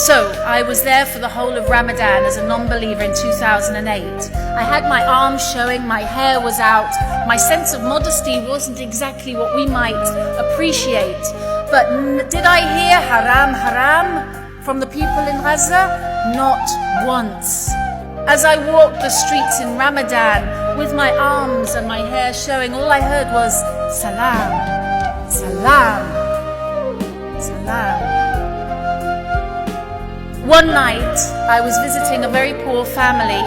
So I was there for the whole of Ramadan as a non-believer in 2008. I had my arms showing, my hair was out, my sense of modesty wasn't exactly what we might appreciate. But did I hear haram, haram from the people in Gaza? Not once. As I walked the streets in Ramadan with my arms and my hair showing, all I heard was salam, salam, salam. One night, I was visiting a very poor family.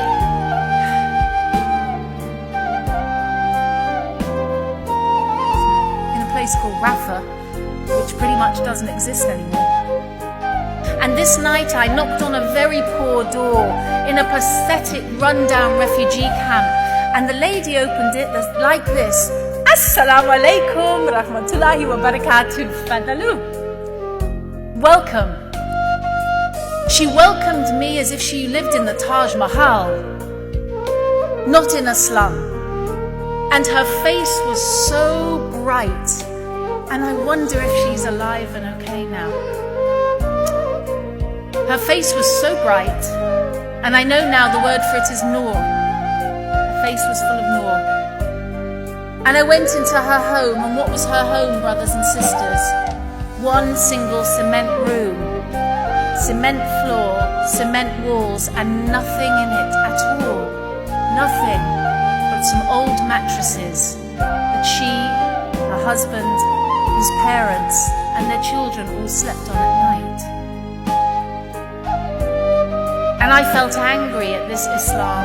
In a place called Rafah, which pretty much doesn't exist anymore. And this night, I knocked on a very poor door in a pathetic, rundown refugee camp. And the lady opened it like this. Assalamu alaikum rahmatullahi wa barakatuh. Fadalu. Welcome. She welcomed me as if she lived in the Taj Mahal, not in a slum. And her face was so bright, and I wonder if she's alive and okay now. Her face was so bright, and I know now the word for it is nur. Her face was full of nur. And I went into her home, and what was her home, brothers and sisters? One single cement room. Cement floor, cement walls, and nothing in it at all. Nothing but some old mattresses that she, her husband, his parents, and their children all slept on at night. And I felt angry at this Islam.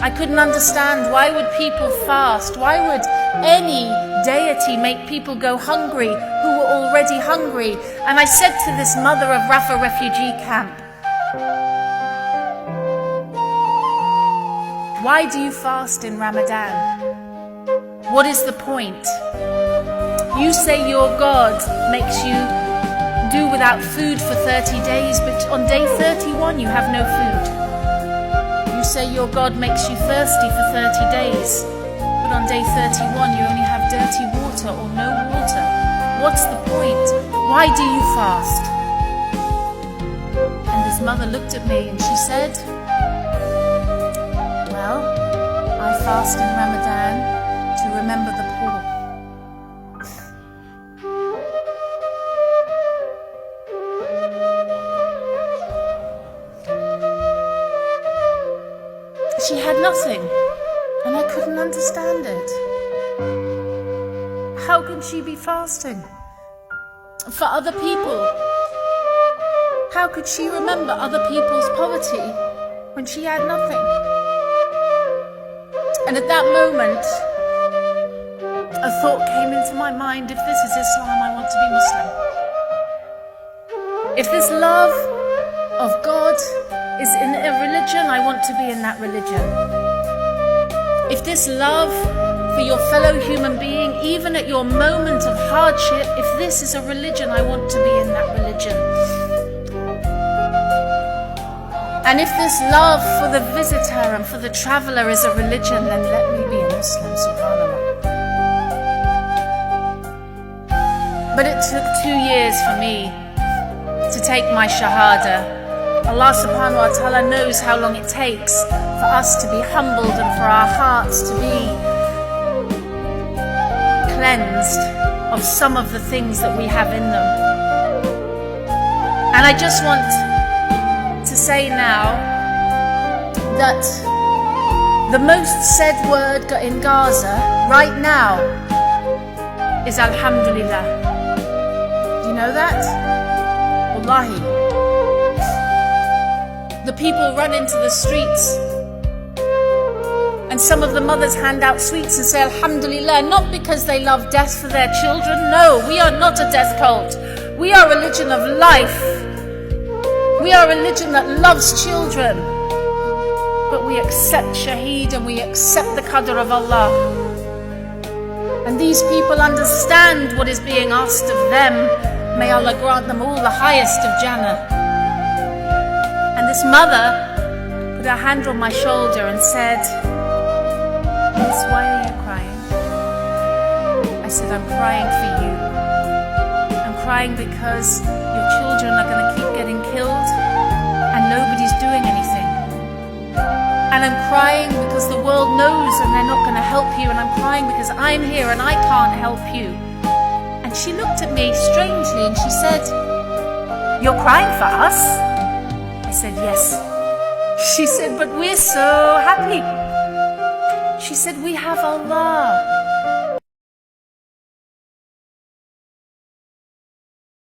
I couldn't understand, why would people fast? Why would any deity make people go hungry who were already hungry? And I said to this mother of Rafah refugee camp, why do you fast in Ramadan? What is the point? You say your God makes you do without food for 30 days, but on day 31 you have no food. You say your God makes you thirsty for 30 days, but on day 31 you only have dirty water or no water. What's the point? Why do you fast? And this mother looked at me and she said, well, I fast in Ramadan to remember the poor. She had nothing, and I couldn't understand it. How could she be fasting for other people? How could she remember other people's poverty when she had nothing? And at that moment, a thought came into my mind: if this is Islam, I want to be Muslim. If this love of God is in a religion, I want to be in that religion. If this love for your fellow human being, even at your moment of hardship, if this is a religion, I want to be in that religion. And if this love for the visitor and for the traveler is a religion, then let me be a Muslim, subhanAllah. But it took 2 years for me to take my shahada. Allah subhanahu wa ta'ala knows how long it takes for us to be humbled and for our hearts to be cleansed of some of the things that we have in them. And I just want to say now that the most said word in Gaza right now is Alhamdulillah. Do you know that? Wallahi. The people run into the streets, and some of the mothers hand out sweets and say Alhamdulillah, not because they love death for their children. No, we are not a death cult. We are a religion of life. We are a religion that loves children. But we accept shaheed and we accept the qadr of Allah. And these people understand what is being asked of them. May Allah grant them all the highest of Jannah. And this mother put her hand on my shoulder and said, Miss, why are you crying? I said, I'm crying for you. I'm crying because your children are going to keep getting killed and nobody's doing anything. And I'm crying because the world knows and they're not going to help you. And I'm crying because I'm here and I can't help you. And she looked at me strangely and she said, "You're crying for us?" I said, "Yes." She said, "But we're so happy." She said, "We have Allah.